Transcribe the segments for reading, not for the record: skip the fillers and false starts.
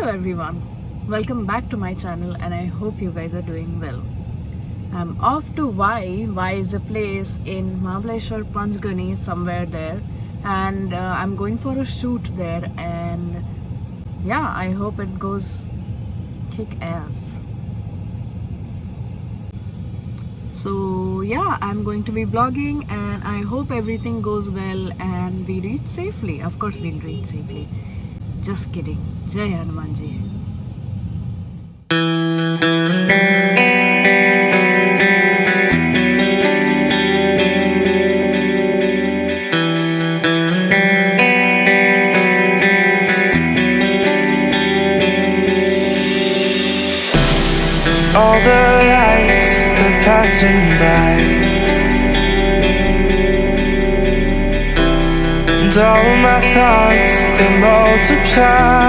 Hello everyone, welcome back to my channel and I hope you guys are doing well. I'm off to Y. Y is a place in Mahabaleshwar, Panchgani, somewhere there, and I'm going for a shoot there, and yeah, I hope it goes kick ass. So yeah, I'm going to be vlogging and I hope everything goes well and we reach safely. Of course we'll reach safely. Just kidding. Jai Hanuman ji. All the lights, they're passing by, and all my thoughts, they multiply.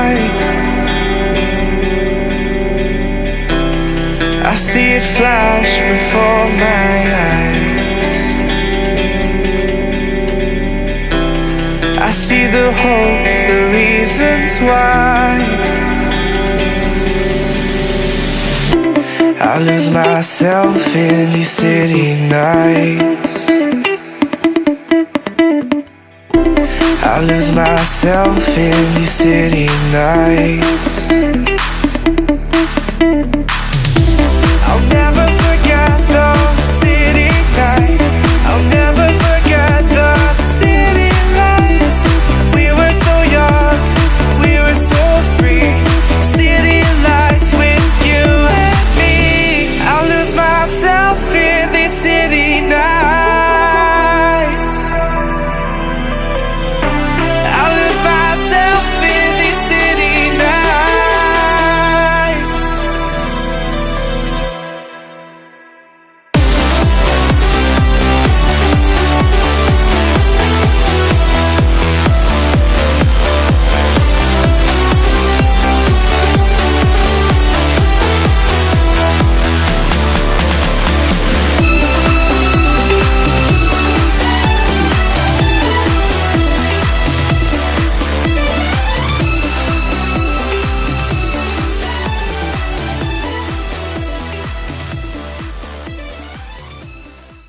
I see it flash before my eyes. I see the hope, the reasons why. I lose myself in these city nights. I lose myself in these city nights. I'll never forget those city nights. I'll never forget the city lights. We were so young, we were so free. City lights with you and me. I'll lose myself in these city nights. I'll lose myself in these city nights.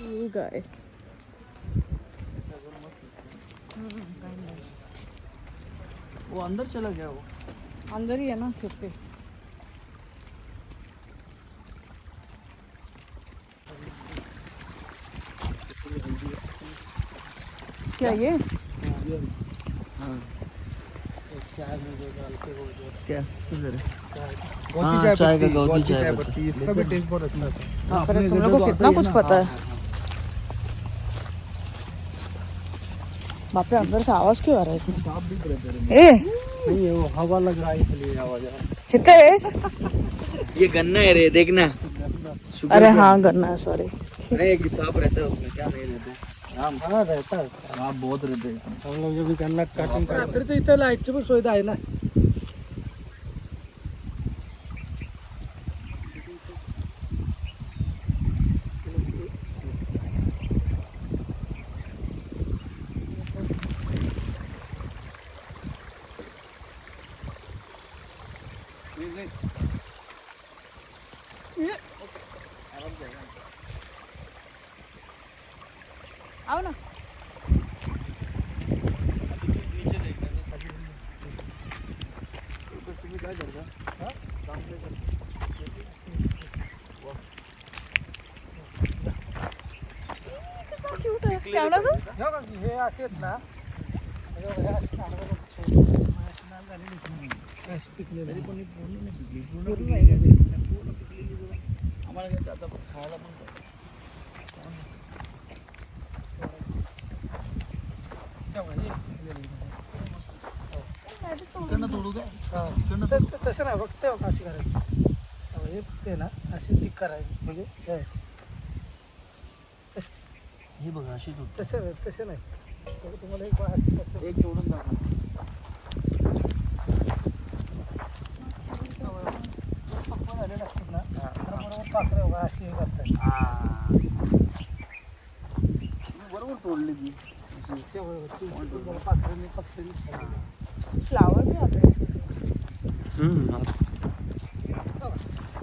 You guy. वो अंदर चला गया वो अंदर ही है ना खेत पे. क्या ये? चाय में जो डालते हो जो क्या किधर है चाय का गौती गौती चाय पत्ती इसका भी टेस्ट बहुत अच्छा था. पर तुम लोग को कितना कुछ पता है. बाप रे, अंदर से आवाज क्यों आ रहा है इतना? सांप भी रहते हैं. ए नहीं वो हवा लग रहा है इसलिए आवाज आ रहा हितेश. ये गन्ना है रे, देखना. अरे हाँ गन्ना है, सॉरी. नहीं एक सांप रहता है उसमें, क्या नहीं रहता है. है. हाँ रहता है. सांप बहुत रहते हैं. हम लोग जब भी गन्ना काटिंग रात्री तर इथं लाईटची पण सुविधा आहे ना. आओ ना. तुम्ही काय करता? काम काय करता? क्यूट आहे. केवढा तो? हे असे आहेत ना, हे असे झालेले पिकलेले पण पूर्ण नाही पिकली. पूर्ण पिकलेली बघा. आम्हाला काय आता खायला पण तसं नाही फक्त अशी करायची. हे फक्त ना अशी टिक करायची म्हणजे हे बघा अशीच होत. तसं नाही. तुम्हाला एक जोडून दाखवा. झालेलं असतात ना बरोबर पाखरं बघा अशी हे करतात. बरोबर तोडली ती. पाखरांनी पक्ष्यांनी फ्लावर भी आता है इसमें.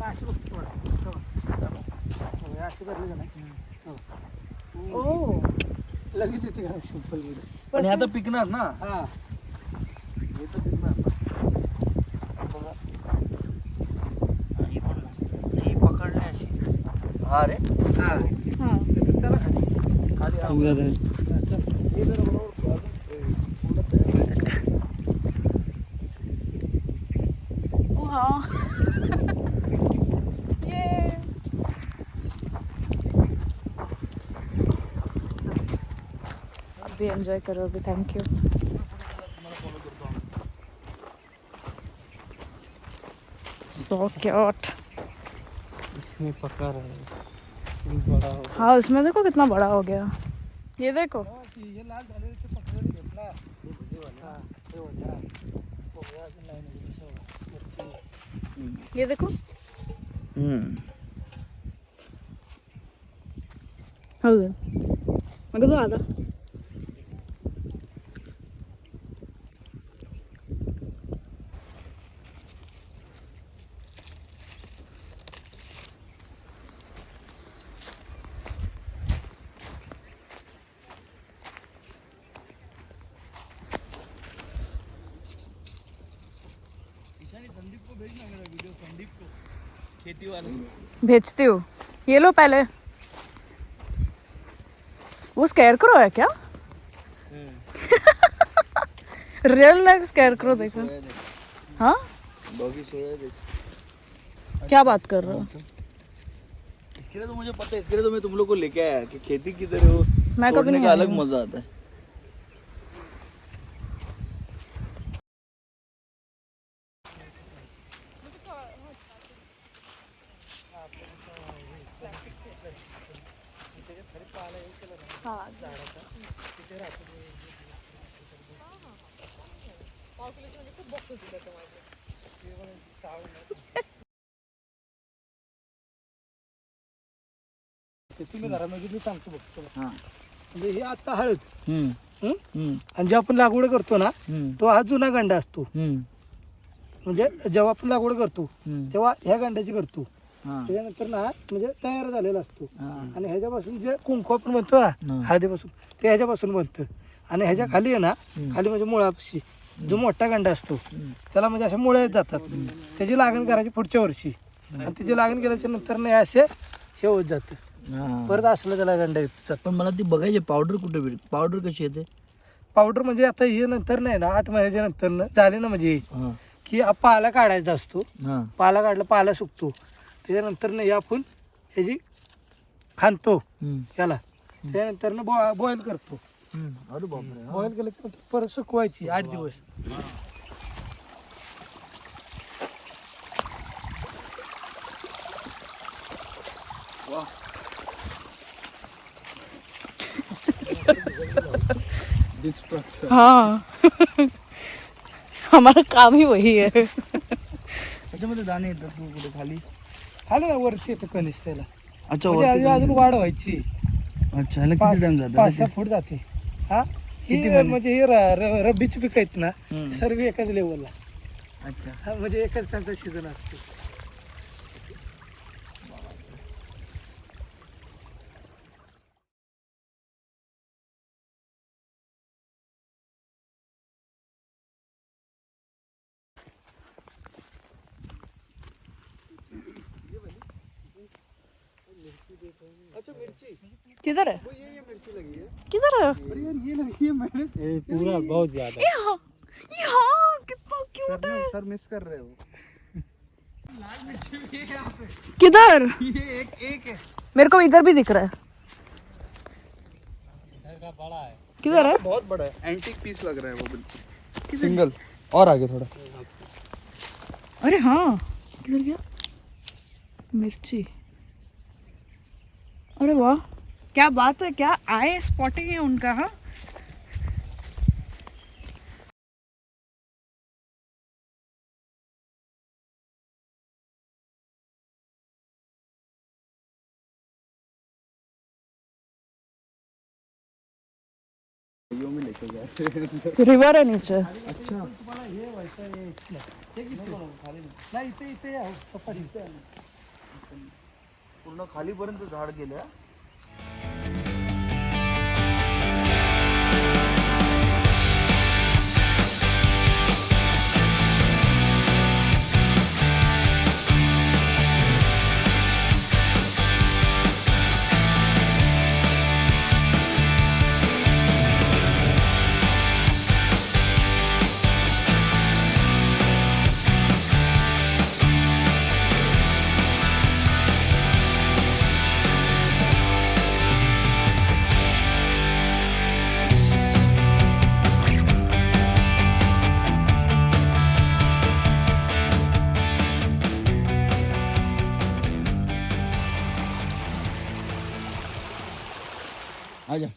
अशी बघ थोडा अशी भरली का नाही ओ लगेच येते का सिंपल मध्ये. पण हे आता पिकणार ना, हा हे तर पिकणार ना. बघा ही पण मस्त आहे. ही पकडणे अशी. हा रे, हा हा चला खाली खाली चल हे जरा बरोबर ओ हाँ ये अभी एंजॉय करो अभी. Thank you. So cute. इसमें पका रहा है बड़ा हो हाँ उसमें देखो कितना बड़ा हो गया. ये देखो हे लाल झाले ते पकडून घेतला हा हे वाले, हा बघूया अजून नाही म्हणजे कसं बघा वरती. ये देखो. ಹೌದು ಮಗದು ಅದ संदीप को भेजना मेरा वीडियो, संदीप को, खेती वाले. भेजती हूँ. ये लो पहले. वो स्कैर करो है क्या? रियल लाइफ स्कैर करो देखो. हाँ डॉगी सोया देख. क्या बात कर रहे हो? इसके लिए तो मुझे पता है, इसके लिए तो मैं तुम लोग को लेके आया कि खेती की तरह हो, मैं कभी तोड़ने नहीं का आई अलग हूँ. मजा आता है. तुम्ही घरामध्ये मी सांगतो बघ तुला. हा. म्हणजे ही आता हळद हम्म. हं? हम्म. आणि जे आपण लागवड करतो ना हम्म. तो हा जुना गांडा असतो. हम्म. म्हणजे जेव्हा आपण लागवड करतो हम्म. तेव्हा ह्या गांड्याची करतो. हा. त्याच्यानंतर ना हा म्हणजे तयार झालेला असतो. हा. आणि ह्याच्यापासून जे कुंकू आपण म्हणतो ना हळदीपासून ते ह्याच्यापासून बनतं. आणि ह्याच्या खाली आहे ना खाली म्हणजे मुळापाशी जो मोठा गांडा असतो त्याला म्हणजे अशा मुळे जातात. त्याची लागण करायची पुढच्या वर्षी आणि त्याची लागण केल्याच्या नंतर नाही असे हे होत जातं. हा. परत असलं त्याला गांडा येत जातं. पण मला ती बघायची पावडर कुठे भेट, पावडर कशी येते? पावडर म्हणजे आता हे नंतर नाही ना 8 महिन्याच्या नंतर झाले ना म्हणजे हा. की हा पाला काढायचा असतो. हा. पाला काढला पाला सुकतो त्याच्यानंतर ना हे आपण ह्याची खांदतो हम्म. याला. त्याच्यानंतर ना बॉईल करतो. अरे बापरे. बॉईल केल्याच्या नंतर परत सुकवायची 8 दिवस. हाँ हमारा काम ही वही है. त्याच्यामध्ये दाणे येतात तू कुठे खाली? खाली ना वरती येतं कणीस त्याला. अच्छा, म्हणजे वरती अजून वाढ व्हायची. अच्छा, ह्याला किती टाइम जातं? 5-6 फूट जाते. हा किती ही महिने? म्हणजे ही रब्बीची पिकं आहेत ना सर्व एकाच लेवलला. अच्छा. हा म्हणजे एकच त्यांचा सीझन असतो. अच्छा मिर्ची किधर है? वो ये मिर्ची लगी है. किधर है? अरे यार ये लगी है मैंने. ये पूरा बहुत ज्यादा. यहाँ यहाँ कितना क्यूट है. सर मिस कर रहे हो. किधर? ये एक है. मेरे को इधर भी दिख रहा है. किधर है? बहुत बड़ा है. एंटीक पीस लग रहा है वो बिल्कुल. सिंगल और आगे थोड़ा. अरे हाँ किधर गया? मिर्ची. अरे वाह क्या बात है. क्या आए स्पॉटिंग है उनका. हाँ रिवर है नीचे. तुम्हाला हे व्हायचं आहे नाही इथे इथे आहे सफारी पूर्ण खालीपर्यंत झाड गेल्या. आजा.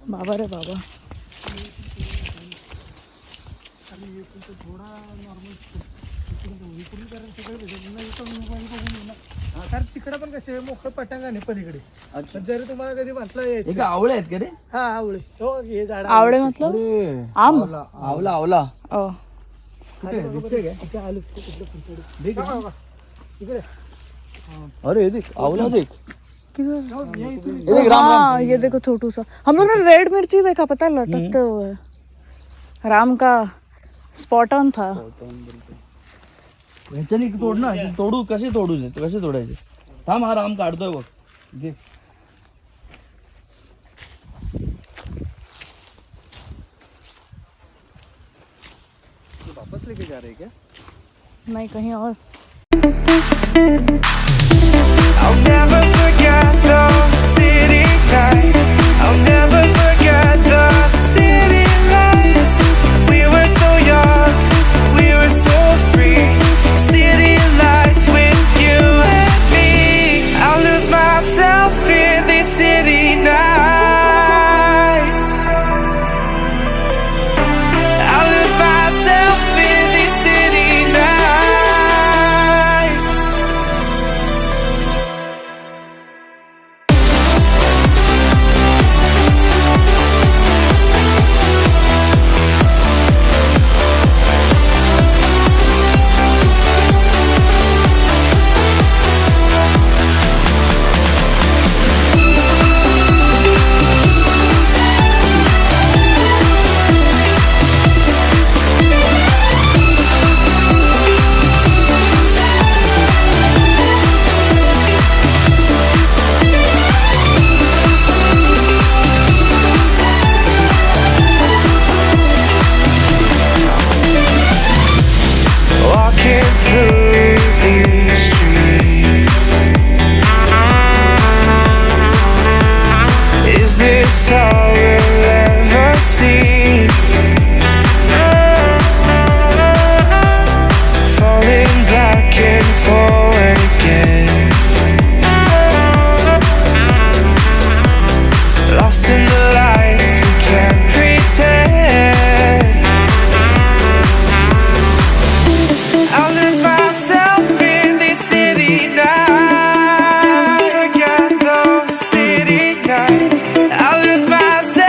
बाबा रे बाबा. कारण तिकडे पण कसे मोकळं पटांगण आहे पलीकडे. जरी तुम्हाला कधी म्हटलं यायचं आवळे आहेत का रे? हा आवळे हो हे झाड आवड़े मतलब आम. आवला आवला ओ. इकडे अरे देख आवला देख. किधर? हाँ ये देखो छोटू सा. हम लोग ने रेड मिर्ची देखा पता है लटकते हुए. राम का स्पॉट ऑन था. ह्याच्याने तोड ना. तोडू कसे तोडायचे. थांब हा राम काढतोय बघ. घे. वापस लेके जा रहे क्या? नहीं कहीं और. I'll never forget those city nights. I'll never forget the city lights. We were so young, we were so free. City lights with you and me. I'll lose myself in these city nights. I'll lose myself in these city nights. Walking through these streets, is this all we'll ever see? Falling back and forward again, lost in the lights, we can't pretend. I'll lose myself in these city nights. Forget those city nights. I'll lose myself.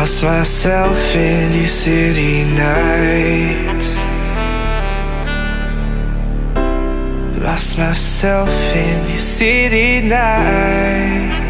Lost myself in these city nights. Lost myself in these city nights.